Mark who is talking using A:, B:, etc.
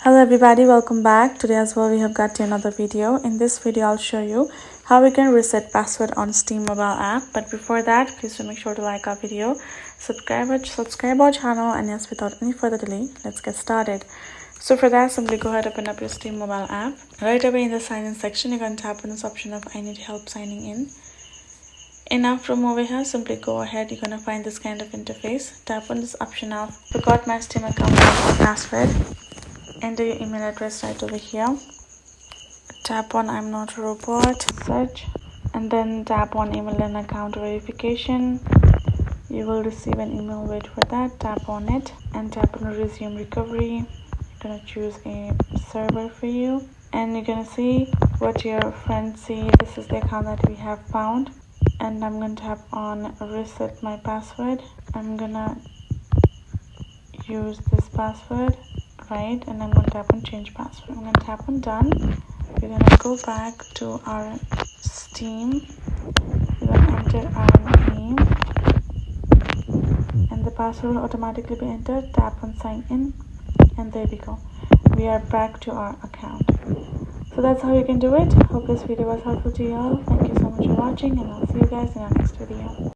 A: Hello everybody, welcome back. Today as well we have got to another video. In this video I'll show you how we can reset password on Steam mobile app. But before that, please do make sure to like our video, subscribe our channel, and yes, without any further delay, let's get started. So for that, simply go ahead, open up your Steam mobile app. Right away in the sign in section, you're going to tap on this option of I need help signing in. And now from over here, simply go ahead, you're going to find this kind of interface. Tap on this option of forgot my Steam account password. Enter your email address right over here. Tap on I'm not a robot, search, and then tap on email and account verification. You will receive an email, wait for that, tap on it and tap on resume recovery. You're gonna choose a server for you and you're gonna see what your friends see. This is the account that we have found, and I'm gonna tap on reset my password. I'm gonna use this password, right, and I'm going to tap on change password. I'm going to tap on done. We're going to go back to our Steam. We're going to enter our name and the password will automatically be entered. Tap on sign in and there we go, we are back to our account. So that's how you can do it. Hope this video was helpful to you all. Thank you so much for watching and I'll see you guys in our next video.